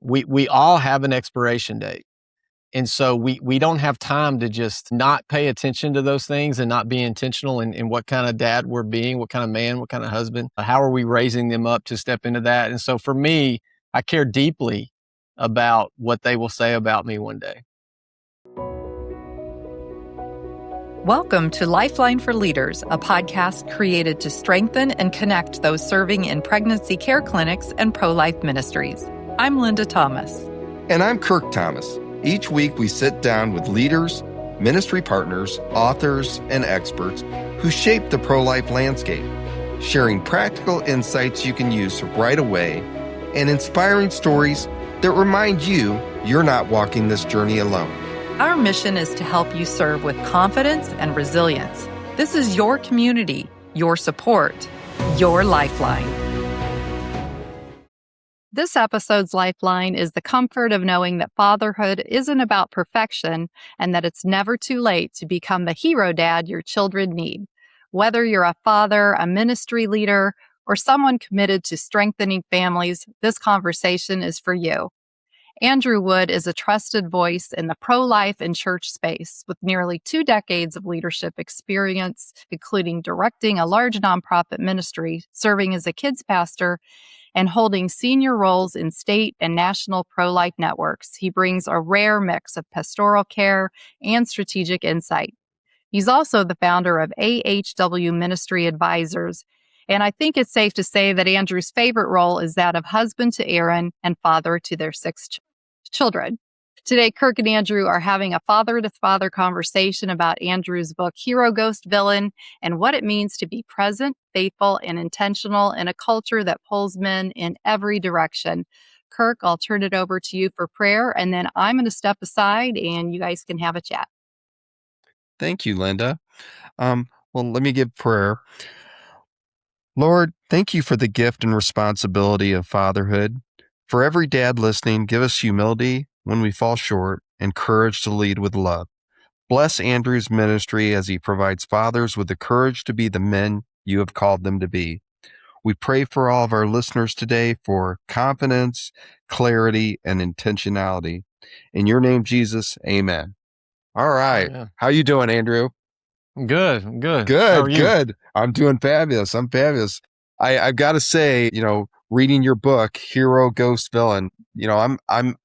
we all have an expiration date. And so we don't have time to just not pay attention to those things and not be intentional in what kind of dad we're being, what kind of man, what kind of husband, how are we raising them up to step into that? And so for me, I care deeply about what they will say about me one day. Welcome to Lifeline for Leaders, a podcast created to strengthen and connect those serving in pregnancy care clinics and pro-life ministries. I'm Linda Thomas. And I'm Kirk Thomas. Each week we sit down with leaders, ministry partners, authors, and experts who shape the pro-life landscape, sharing practical insights you can use right away and inspiring stories that remind you you're not walking this journey alone. Our mission is to help you serve with confidence and resilience. This is your community, your support, your lifeline. This episode's lifeline is the comfort of knowing that fatherhood isn't about perfection and that it's never too late to become the hero dad your children need. Whether you're a father, a ministry leader, or someone committed to strengthening families, this conversation is for you. Andrew Wood is a trusted voice in the pro-life and church space with nearly 2 decades of leadership experience, including directing a large nonprofit ministry, serving as a kids pastor, and holding senior roles in state and national pro-life networks. He brings a rare mix of pastoral care and strategic insight. He's also the founder of AHW Ministry Advisors, and I think it's safe to say that Andrew's favorite role is that of husband to Erin and father to their 6 children. Today, Kirk and Andrew are having a father-to-father conversation about Andrew's book, Hero Ghost Villain, and what it means to be present, faithful, and intentional in a culture that pulls men in every direction. Kirk, I'll turn it over to you for prayer, and then I'm going to step aside and you guys can have a chat. Thank you, Linda. Well, let me give prayer. Lord, thank you for the gift and responsibility of fatherhood. For every dad listening, give us humility when we fall short and courage to lead with love. Bless Andrew's ministry as he provides fathers with the courage to be the men you have called them to be. We pray for all of our listeners today for confidence, clarity, and intentionality. In your name, Jesus, amen. All right. Yeah. How you doing, Andrew? Good. How are you? Good. I'm doing fabulous. I've got to say, reading your book, Hero Ghost Villain,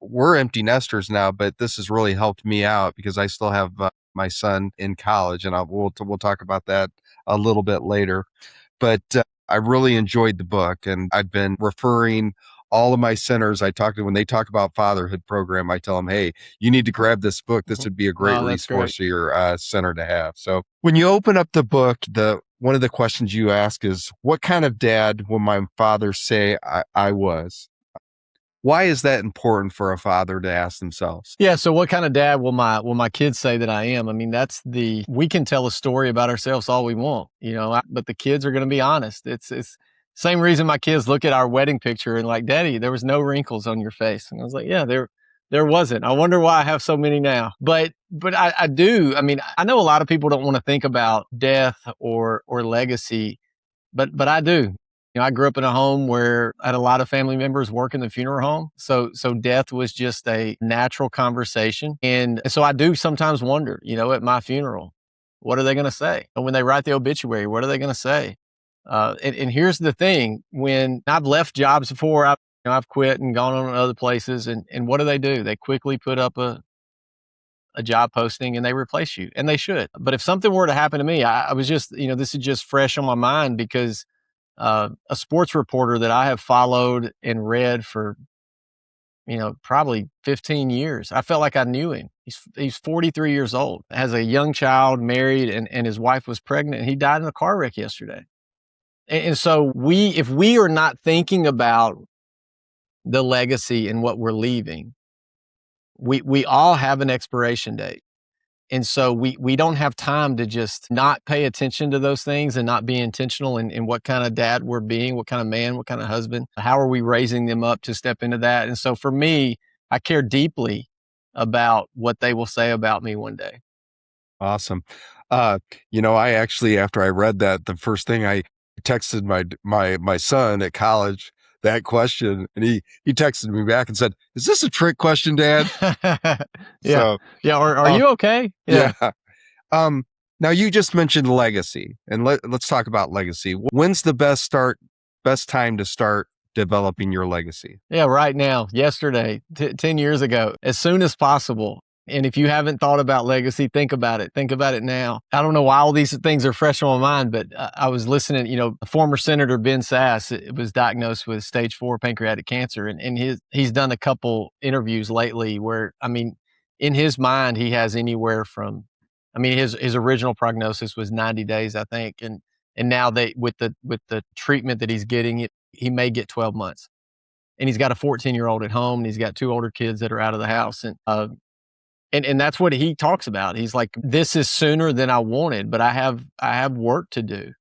we're empty nesters now, but this has really helped me out because I still have my son in college, and we'll talk about that a little bit later. But I really enjoyed the book, and I've been referring all of my centers I talk to when they talk about fatherhood program. I tell them, hey, you need to grab this book. This would be a great resource for your center to have. So when you open up the book, one of the questions you ask is, what kind of dad will my father say I was? Why is that important for a father to ask themselves? Yeah. So what kind of dad will my kids say that I am? I mean, we can tell a story about ourselves all we want, but the kids are going to be honest. It's same reason my kids look at our wedding picture and like, Daddy, there was no wrinkles on your face. And I was like, yeah, there wasn't. I wonder why I have so many now. But I do. I mean, I know a lot of people don't want to think about death or legacy, but I do. I grew up in a home where I had a lot of family members work in the funeral home. So death was just a natural conversation. And so I do sometimes wonder, at my funeral, what are they going to say? And when they write the obituary, what are they going to say? And here's the thing, when I've left jobs before, I've quit and gone on other places. And what do? They quickly put up a job posting and they replace you, and they should. But if something were to happen to me, I was just, this is just fresh on my mind because a sports reporter that I have followed and read for, probably 15 years. I felt like I knew him. He's 43 years old, has a young child, married, and his wife was pregnant. And he died in a car wreck yesterday. And so if we are not thinking about the legacy and what we're leaving, we all have an expiration date. And so we don't have time to just not pay attention to those things and not be intentional in what kind of dad we're being, what kind of man, what kind of husband, how are we raising them up to step into that? And so for me, I care deeply about what they will say about me one day. Awesome. I actually, after I read that, the first thing I texted my son at college that question, and he texted me back and said, "Is this a trick question, Dad?" Yeah. So, Yeah. Are uh, you okay? Yeah. yeah. Um, Now you just mentioned legacy, and let's talk about legacy. When's the best time to start developing your legacy? Yeah. Right now, yesterday, 10 years ago, as soon as possible. And if you haven't thought about legacy, think about it. Think about it now. I don't know why all these things are fresh on my mind, but I was listening, former Senator Ben Sass was diagnosed with stage 4 pancreatic cancer. And he's done a couple interviews lately where, I mean, in his mind, he has anywhere from, I mean, his original prognosis was 90 days, I think. And now with the treatment that he's getting, he may get 12 months. And he's got a 14-year-old at home, and he's got 2 older kids that are out of the house. And that's what he talks about. He's like, this is sooner than I wanted, but I have work to do.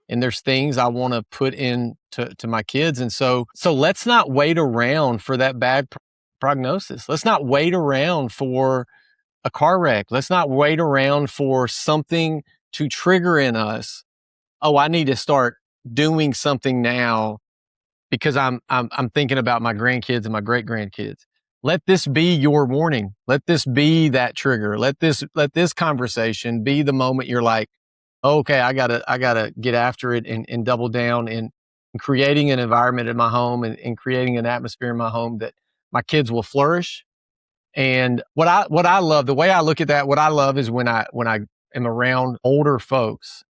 And there's things I want to put in to my kids. And so let's not wait around for that bad prognosis. Let's not wait around for a car wreck. Let's not wait around for something to trigger in us. Oh, I need to start doing something now because I'm thinking about my grandkids and my great grandkids. Let this be your warning. Let this be that trigger. Let this conversation be the moment you're like, oh, okay, I gotta get after it and double down in creating an environment in my home and creating an atmosphere in my home that my kids will flourish. And what I love, the way I look at that, what I love is when I am around older folks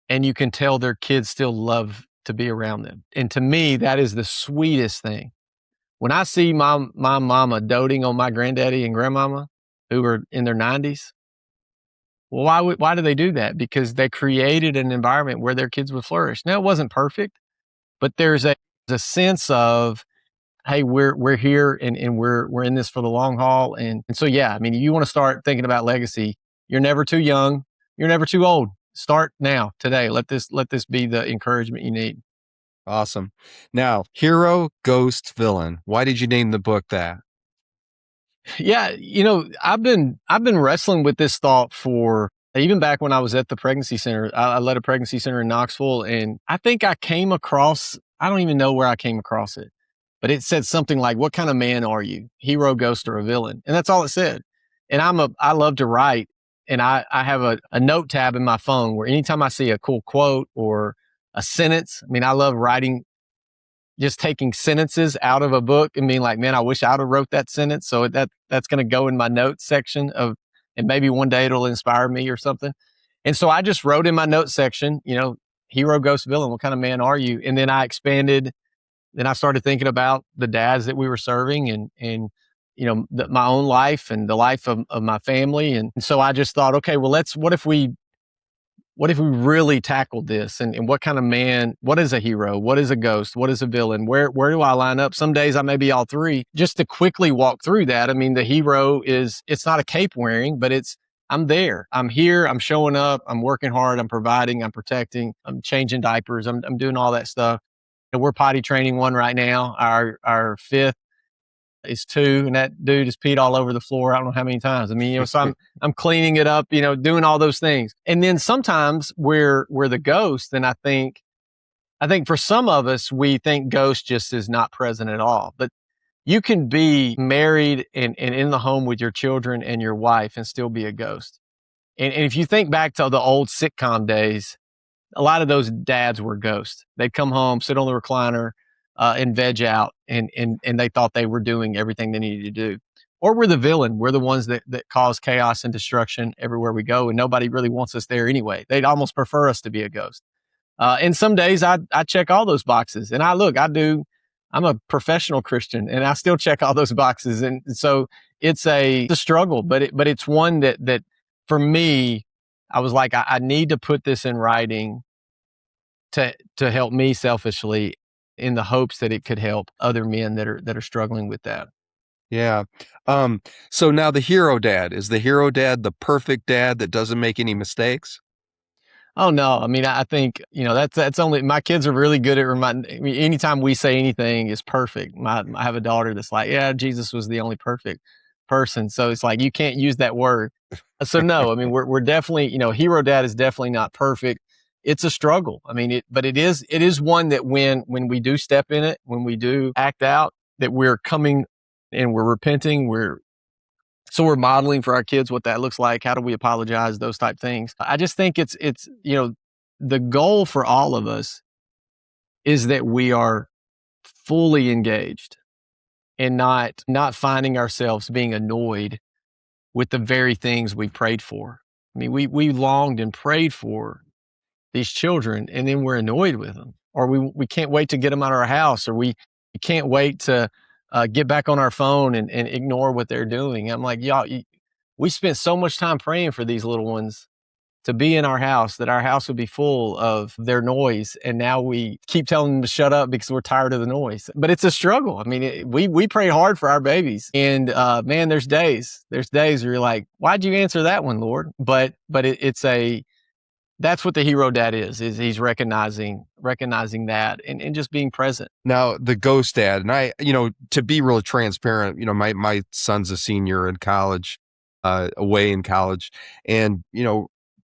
and you can tell their kids still love to be around them. And to me, that is the sweetest thing. When I see my mama doting on my granddaddy and grandmama who are in their 90s, well, why do they do that? Because they created an environment where their kids would flourish. Now, it wasn't perfect, but there's a sense of, hey, we're here and we're in this for the long haul. And so, yeah, I mean, you want to start thinking about legacy. You're never too young. You're never too old. Start now, today. Let this be the encouragement you need. Awesome. Now, hero, ghost, villain. Why did you name the book that? Yeah, I've been wrestling with this thought for even back when I was at the pregnancy center. I led a pregnancy center in Knoxville, and I think I came across, I don't even know where I came across it, but it said something like, what kind of man are you? Hero, ghost, or a villain? And that's all it said. And I love to write, and I have a note tab in my phone where anytime I see a cool quote or a sentence, I mean, I love writing, just taking sentences out of a book and being like, man, I wish I'd have wrote that sentence. So that's going to go in my notes section and maybe one day it'll inspire me or something. And so I just wrote in my notes section, hero, ghost, villain, what kind of man are you? And then I expanded. Then I started thinking about the dads that we were serving and my own life and the life of my family. And so I just thought, okay, well, what if we really tackled this and what kind of man, what is a hero? What is a ghost? What is a villain? Where do I line up? Some days I may be all three. Just to quickly walk through that. I mean, the hero it's not a cape wearing, but I'm there. I'm here. I'm showing up. I'm working hard. I'm providing. I'm protecting. I'm changing diapers. I'm doing all that stuff. And we're potty training one right now. Our fifth is 2, and that dude has peed all over the floor. I don't know how many times. I mean, so I'm cleaning it up, doing all those things. And then sometimes we're the ghost. And I think for some of us, we think ghost just is not present at all. But you can be married and in the home with your children and your wife and still be a ghost. And if you think back to the old sitcom days, a lot of those dads were ghosts. They'd come home, sit on the recliner, and veg out, and they thought they were doing everything they needed to do. Or we're the villain. We're the ones that cause chaos and destruction everywhere we go, and nobody really wants us there anyway. They'd almost prefer us to be a ghost. And some days I check all those boxes, and I'm a professional Christian, and I still check all those boxes. And so it's a struggle, but it's one that for me, I was like, I need to put this in writing to help me selfishly, in the hopes that it could help other men that are struggling with that. Yeah. So now the hero dad, is the hero dad the perfect dad that doesn't make any mistakes? Oh no, I mean, I think, that's only, my kids are really good at reminding. I mean, anytime we say anything is perfect. I have a daughter that's like, yeah, Jesus was the only perfect person. So it's like, you can't use that word. So no, I mean, we're definitely, hero dad is definitely not perfect. it's a struggle. I mean, but it is one that when we do step in it, when we do act out, that we're coming and we're repenting, so we're modeling for our kids what that looks like. How do we apologize? Those type things. I just think it's, the goal for all of us is that we are fully engaged and not finding ourselves being annoyed with the very things we prayed for. I mean, we longed and prayed for these children, and then we're annoyed with them, or we can't wait to get them out of our house, or we can't wait to get back on our phone and ignore what they're doing. I'm like, y'all, we spent so much time praying for these little ones to be in our house, that our house would be full of their noise. And now we keep telling them to shut up because we're tired of the noise. But it's a struggle. I mean, we pray hard for our babies. And man, there's days where you're like, why'd you answer that one, Lord? But that's what the hero dad is he's recognizing that and just being present. Now, the ghost dad, and I, to be really transparent, my son's a senior in college, away in college. And,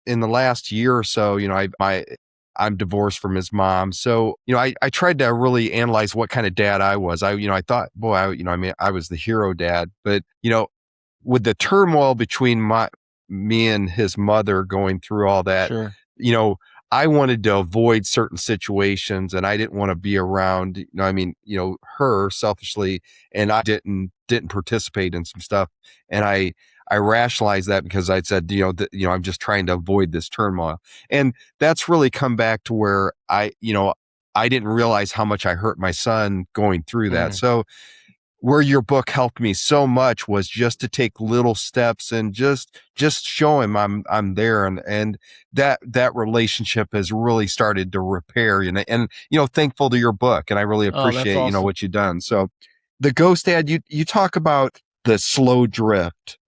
in the last year or so, I'm divorced from his mom. So, I tried to really analyze what kind of dad I was. I thought, boy, I was the hero dad, but, with the turmoil between me and his mother going through all that, Sure. I wanted to avoid certain situations, and I didn't want to be around, her selfishly, and I didn't participate in some stuff. And I rationalized that because I said, I'm just trying to avoid this turmoil. And that's really come back to where I didn't realize how much I hurt my son going through that. So where your book helped me so much was just to take little steps and just show him I'm there, and that relationship has really started to repair, and thankful to your book, and I really appreciate awesome. What you've done. So the ghost dad, you talk about the slow drift.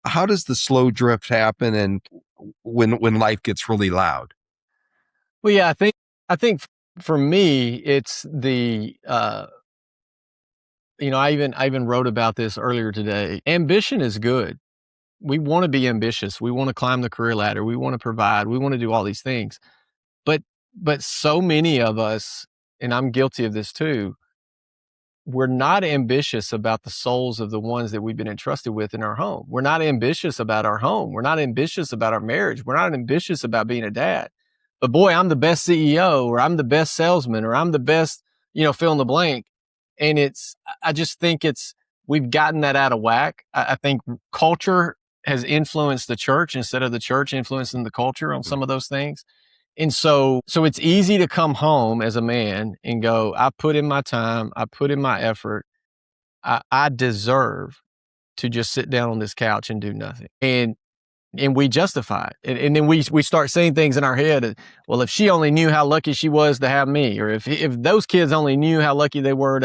How does the slow drift happen, and when life gets really loud? Well, yeah, I think for me it's the I even wrote about this earlier today. Ambition is good. We want to be ambitious. We want to climb the career ladder. We want to provide. We want to do all these things. But so many of us, and I'm guilty of this too, we're not ambitious about the souls of the ones that we've been entrusted with in our home. We're not ambitious about our home. We're not ambitious about our marriage. We're not ambitious about being a dad. But boy, I'm the best CEO, or I'm the best salesman, or I'm the best, fill in the blank. And I just think we've gotten that out of whack. I think culture has influenced the church instead of the church influencing the culture on some of those things. And so it's easy to come home as a man and go, I put in my time, I put in my effort. I deserve to just sit down on this couch and do nothing. And we justify it. And then we start saying things in our head. Well, if she only knew how lucky she was to have me, or if those kids only knew how lucky they were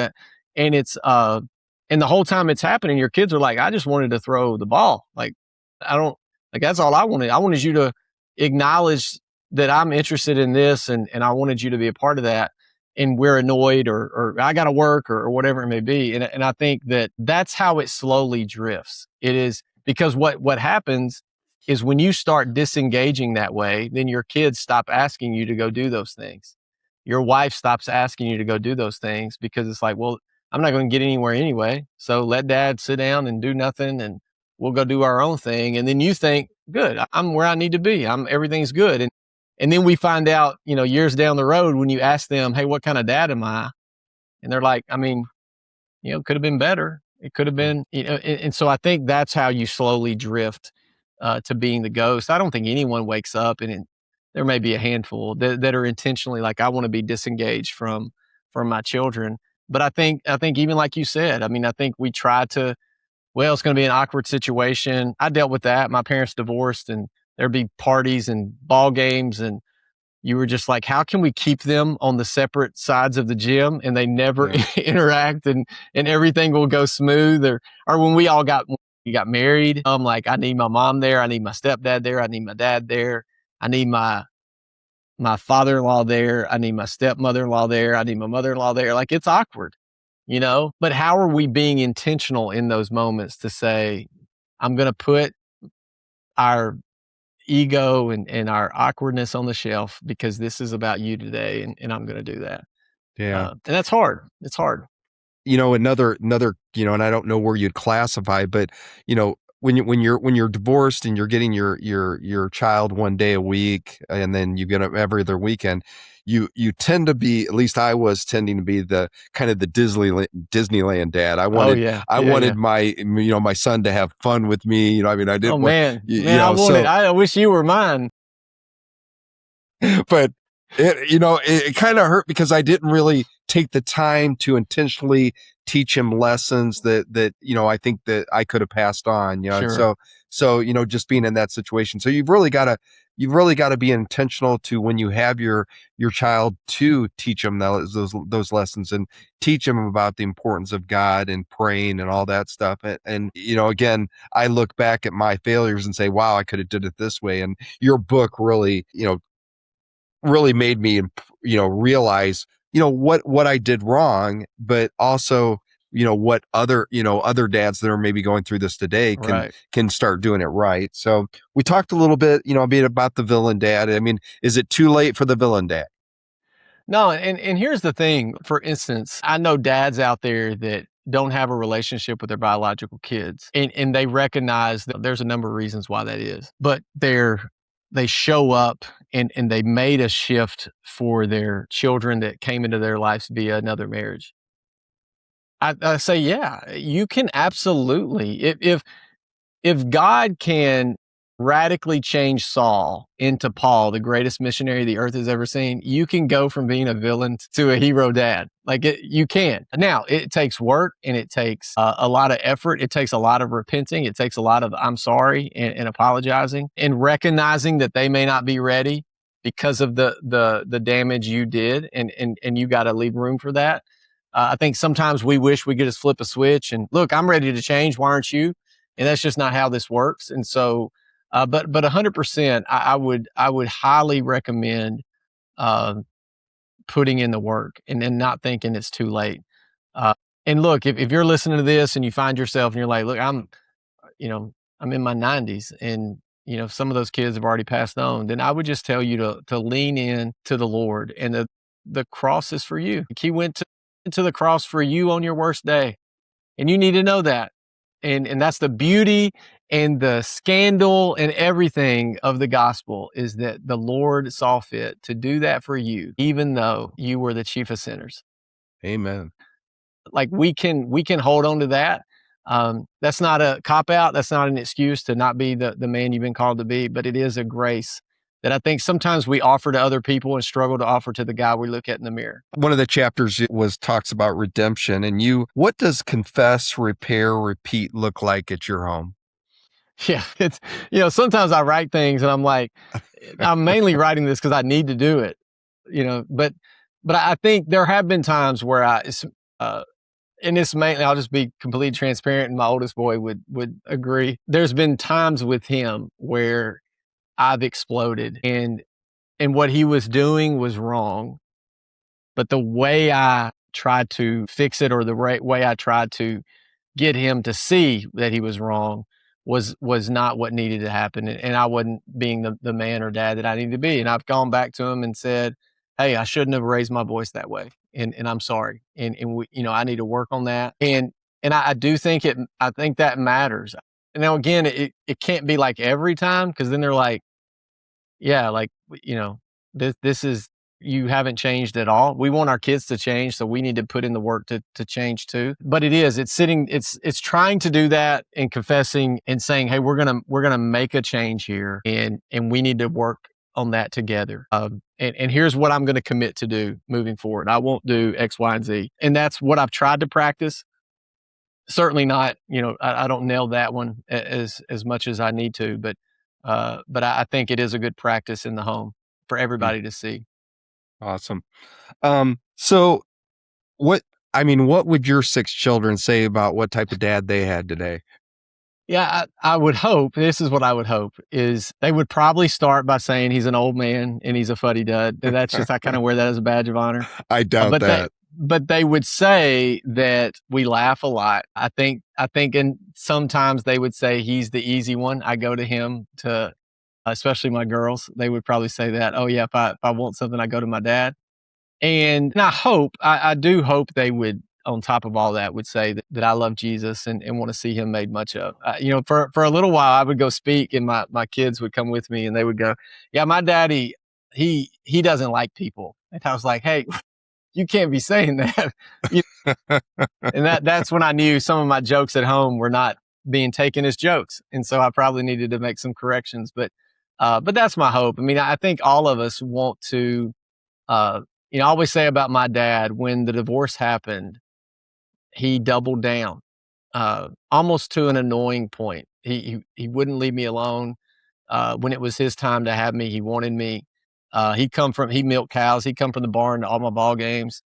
and it's, and the whole time it's happening, your kids are like, I just wanted to throw the ball. Like, that's all I wanted. I wanted you to acknowledge that I'm interested in this, and I wanted you to be a part of that. And we're annoyed, or I got to work, or whatever it may be. And I think that's how it slowly drifts. It is because what happens is when you start disengaging that way, then your kids stop asking you to go do those things. Your wife stops asking you to go do those things because it's like, well, I'm not going to get anywhere anyway. So let dad sit down and do nothing, and we'll go do our own thing. And then you think, good, I'm where I need to be. Everything's good. And then we find out, years down the road when you ask them, hey, what kind of dad am I? And they're like, could have been better. It could have been, and so I think that's how you slowly drift to being the ghost. I don't think anyone wakes up, and there may be a handful that are intentionally like, I want to be disengaged from my children. But I think even like you said, I think we try to, well, it's going to be an awkward situation. I dealt with that. My parents divorced, and there'd be parties and ball games, and you were just like, how can we keep them on the separate sides of the gym and they never interact, and everything will go smooth? Or when we got married, I'm like, I need my mom there. I need my stepdad there. I need my dad there. I need my father-in-law there. I need my stepmother-in-law there. I need my mother-in-law there. Like, it's awkward, but how are we being intentional in those moments to say, I'm going to put our ego and our awkwardness on the shelf because this is about you today, and I'm going to do that. Yeah. And that's hard. It's hard. Another, and I don't know where you'd classify, but when you're divorced and you're getting your child one day a week, and then you get them every other weekend, you tend to be, at least I was tending to be, the kind of the Disneyland dad. I Oh wanted yeah, I yeah, wanted yeah. my son to have fun with me. I mean, I Oh didn't want, man, you man, I know, wanted. so I wish you were mine. but it kind of hurt because I didn't really take the time to intentionally teach him lessons that I think that I could have passed on. And Sure. so just being in that situation. So you've really got to be intentional to, when you have your child, to teach them those lessons, and teach them about the importance of God and praying and all that stuff. And again, I look back at my failures and say, wow, I could have did it this way. And your book really made me, realize, what I did wrong, but also, what other dads that are maybe going through this today Right. can start doing it right. So we talked a little bit, a bit about the villain dad. I mean, is it too late for the villain dad? No, and here's the thing. For instance, I know dads out there that don't have a relationship with their biological kids, and they recognize that there's a number of reasons why that is, but they show up and they made a shift for their children that came into their lives via another marriage. I say, yeah, you can absolutely, if God can radically change Saul into Paul, the greatest missionary the earth has ever seen, you can go from being a villain to a hero dad. You can. Now, it takes work, and it takes a lot of effort. It takes a lot of repenting. It takes a lot of I'm sorry and apologizing and recognizing that they may not be ready because of the damage you did, and you got to leave room for that. I think sometimes we wish we could just flip a switch and look, I'm ready to change. Why aren't you? And that's just not how this works. And so, but 100%, I would highly recommend uh, putting in the work and then not thinking it's too late. Uh, and look, if you're listening to this and you find yourself and you're like, look, I'm in my 90s, and some of those kids have already passed on, then I would just tell you to lean in to the Lord, and the cross is for you. He went to the cross for you on your worst day, and you need to know that. And that's the beauty and the scandal and everything of the gospel, is that the Lord saw fit to do that for you, even though you were the chief of sinners. Amen. Like we can hold on to that. That's not a cop out. That's not an excuse to not be the man you've been called to be, but it is a grace that I think sometimes we offer to other people and struggle to offer to the guy we look at in the mirror. One of the chapters talks about redemption, and what does confess, repair, repeat look like at your home? Yeah, it's sometimes I write things and I'm like, I'm mainly writing this because I need to do it, but I think there have been times where uh, and it's mainly, I'll just be completely transparent, and my oldest boy would agree. There's been times with him where I've exploded, and what he was doing was wrong, but the way I tried to fix it, or the right way I tried to get him to see that he was wrong, was not what needed to happen, and I wasn't being the man or dad that I needed to be. And I've gone back to him and said, hey, I shouldn't have raised my voice that way, and I'm sorry, and I need to work on that. And I do think I think that matters. And now again, it can't be like every time, because then they're like, yeah, like, this is, you haven't changed at all. We want our kids to change, so we need to put in the work to change too. But it's trying to do that and confessing and saying, hey, we're gonna make a change here, and we need to work on that together. And here's what I'm going to commit to do moving forward. I won't do X, Y, and Z. And that's what I've tried to practice. Certainly not, I don't nail that one as much as I need to, but I think it is a good practice in the home for Mm, everybody to see. awesome. So what would your six children say about what type of dad they had today? Yeah, I would hope, this is what I would hope, is they would probably start by saying he's an old man and he's a fuddy dud. And that's just, I kind of wear that as a badge of honor. I doubt But that. they would say that we laugh a lot. I think, and sometimes they would say he's the easy one. I go to him especially my girls. They would probably say that. Oh yeah, if I want something, I go to my dad. And I do hope they would, on top of all that, would say that I love Jesus and want to see him made much of. For a little while, I would go speak, and my kids would come with me, and they would go, "Yeah, my daddy, he doesn't like people." And I was like, "Hey, you can't be saying that." You and that's when I knew some of my jokes at home were not being taken as jokes, and so I probably needed to make some corrections. But that's my hope. I mean, I think all of us want to. Uh, I always say about my dad, when the divorce happened, he doubled down, almost to an annoying point. He wouldn't leave me alone. When it was his time to have me, he wanted me. He milked cows. He'd come from the barn to all my ball games.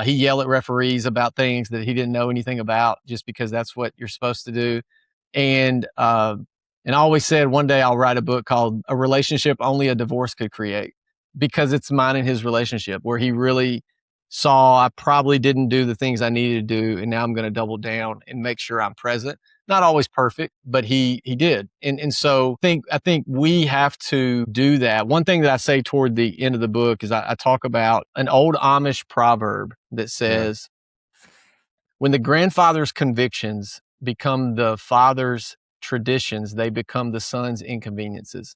He yelled at referees about things that he didn't know anything about, just because that's what you're supposed to do. And I always said one day I'll write a book called "A Relationship Only a Divorce Could Create," because it's mine and his relationship, where he really saw I probably didn't do the things I needed to do, and now I'm going to double down and make sure I'm present. Not always perfect, but he did. And so I think we have to do that. One thing that I say toward the end of the book is I talk about an old Amish proverb that says, when the grandfather's convictions become the father's traditions, they become the son's inconveniences.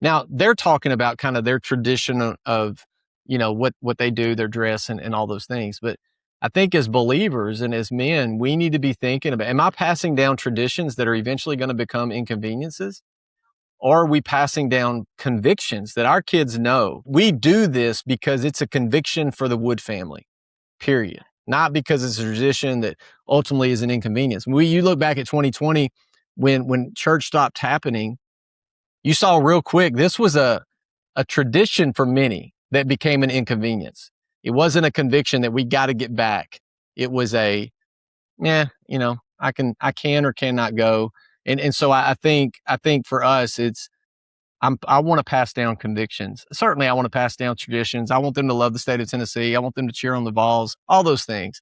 Now, they're talking about kind of their tradition of what they do, their dress and all those things. But I think as believers and as men, we need to be thinking about, am I passing down traditions that are eventually going to become inconveniences? Or are we passing down convictions that our kids know? We do this because it's a conviction for the Wood family, period. Not because it's a tradition that ultimately is an inconvenience. You look back at 2020, when church stopped happening, you saw real quick, this was a tradition for many that became an inconvenience. It wasn't a conviction that we got to get back. It was I can or cannot go. And so I think for us, I want to pass down convictions. Certainly I want to pass down traditions. I want them to love the state of Tennessee. I want them to cheer on the Vols, all those things.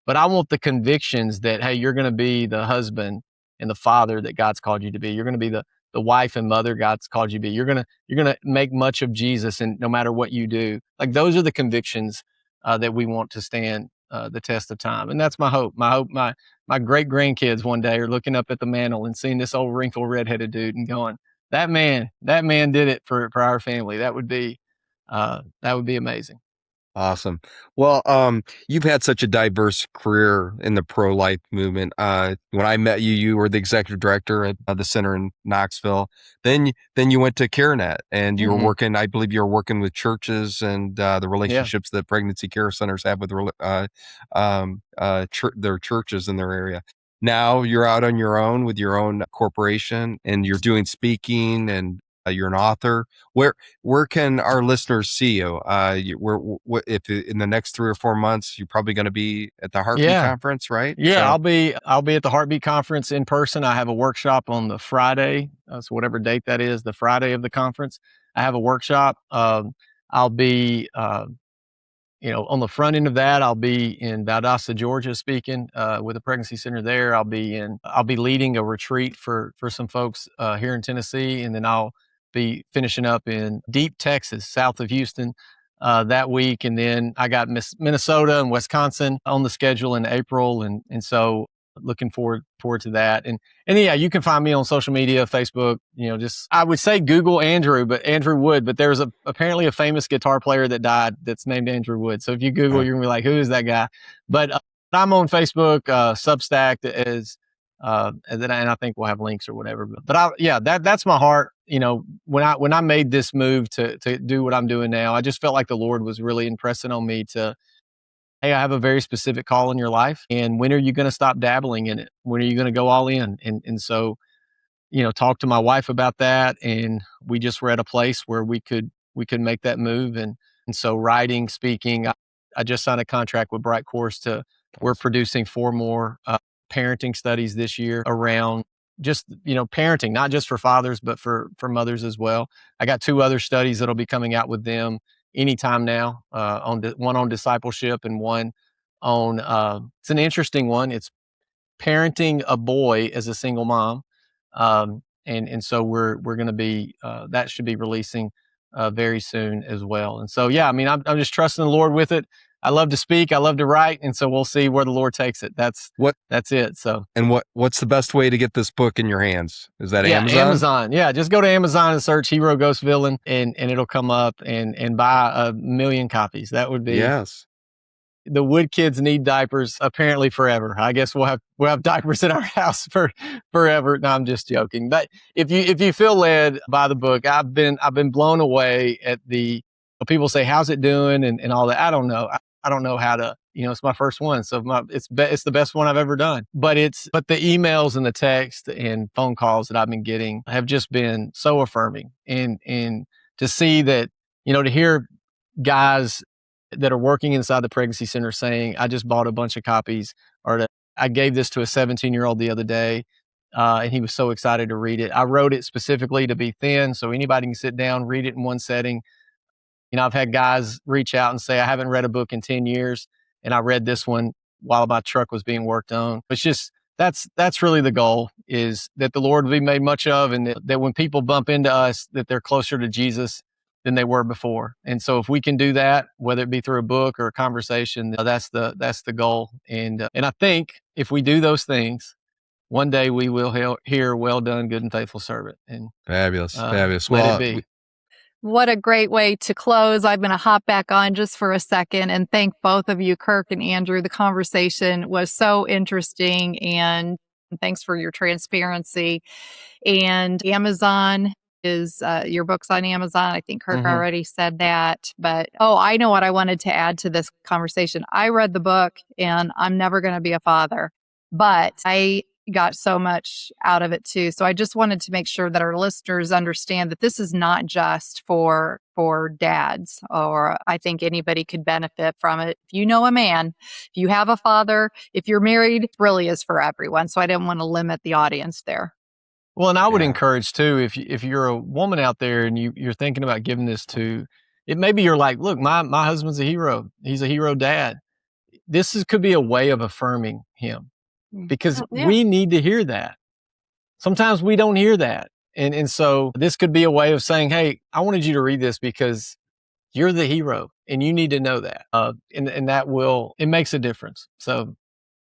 But I want the convictions that, hey, you're going to be the husband and the father that God's called you to be. You're going to be the wife and mother God's called you to be. You're going to make much of Jesus, and no matter what you do. Like, those are the convictions that we want to stand the test of time. And that's my hope. My great grandkids one day are looking up at the mantle and seeing this old wrinkled redheaded dude and going, that man did it for our family. That would be amazing. Awesome. Well, you've had such a diverse career in the pro-life movement. When I met you, you were the executive director at the center in Knoxville. Then you went to CareNet, and you were working. I believe you were working with churches and the relationships that pregnancy care centers have with their churches in their area. Now you're out on your own with your own corporation, and you're doing speaking, and you're an author. Where can our listeners see you? If in the next 3 or 4 months, you're probably going to be at the Heartbeat Conference, right? Yeah, I'll be at the Heartbeat Conference in person. I have a workshop on the Friday, so whatever date that is, the Friday of the conference, I have a workshop. I'll be on the front end of that, I'll be in Valdosta, Georgia, speaking with a pregnancy center there. I'll be leading a retreat for some folks here in Tennessee, and then I'll be finishing up in Deep, Texas, south of Houston, that week. And then I got Minnesota and Wisconsin on the schedule in April, and so looking forward to that. And yeah, you can find me on social media, Facebook, just, I would say Google Andrew Wood, but there's apparently a famous guitar player that died that's named Andrew Wood. So if you Google, you're gonna be like, who is that guy? But I'm on Facebook, Substack is, and I think we'll have links or whatever. But that's my heart. When I made this move to do what I'm doing now, I just felt like the Lord was really impressing on me to, hey, I have a very specific call in your life. And when are you going to stop dabbling in it? When are you going to go all in? And so, talk to my wife about that. And we just were at a place where we could make that move. And so writing, speaking, I just signed a contract with Bright Course we're producing 4 more parenting studies this year around just, parenting, not just for fathers, but for mothers as well. I got 2 other studies that'll be coming out with them anytime now, one on discipleship and one on, it's an interesting one. It's parenting a boy as a single mom. and so we're going to be that should be releasing very soon as well. And so yeah, I mean, I'm just trusting the Lord with it. I love to speak, I love to write, and so we'll see where the Lord takes it. That's it. So and what's the best way to get this book in your hands? Is that yeah, Amazon? Amazon. Yeah, just go to Amazon and search Hero Ghost Villain, and it'll come up, and buy 1,000,000 copies. That would be Yes. The Wood kids need diapers apparently forever. I guess we'll have diapers in our house for forever. No, I'm just joking. But if you feel led by the book, I've been blown away at the people say, how's it doing, and all that. I don't know. I don't know how to, it's my first one. So it's the best one I've ever done. But the emails and the text and phone calls that I've been getting have just been so affirming, and to see that, to hear guys that are working inside the pregnancy center saying, I just bought a bunch of copies, or I gave this to a 17-year-old the other day, and he was so excited to read it. I wrote it specifically to be thin, so anybody can sit down, read it in one setting. I've had guys reach out and say, I haven't read a book in 10 years, and I read this one while my truck was being worked on. It's just, that's really the goal, is that the Lord will be made much of, and that when people bump into us, that they're closer to Jesus than they were before. And so if we can do that, whether it be through a book or a conversation, that's the goal. And I think if we do those things, one day we will hear, well done, good and faithful servant. And fabulous. Let it be. What a great way to close. I'm going to hop back on just for a second and thank both of you, Kirk and Andrew. The conversation was so interesting, and thanks for your transparency. And Amazon is your book's on Amazon. I think Kirk already said that. But, I know what I wanted to add to this conversation. I read the book, and I'm never going to be a father, but I got so much out of it too. So I just wanted to make sure that our listeners understand that this is not just for dads, or I think anybody could benefit from it. If you know a man, if you have a father, if you're married, it really is for everyone. So I didn't want to limit the audience there. Well, and I would encourage too, if you're a woman out there and you're thinking about giving this to, it maybe you're like, look, my husband's a hero. He's a hero dad. This could be a way of affirming him, because we need to hear that. Sometimes we don't hear that. And so this could be a way of saying, hey, I wanted you to read this because you're the hero and you need to know that. And it makes a difference. So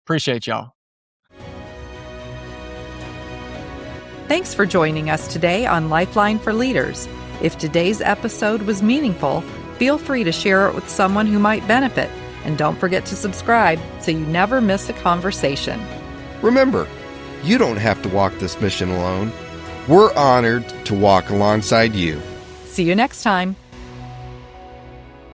appreciate y'all. Thanks for joining us today on Lifeline for Leaders. If today's episode was meaningful, feel free to share it with someone who might benefit. And don't forget to subscribe so you never miss a conversation. Remember, you don't have to walk this mission alone. We're honored to walk alongside you. See you next time.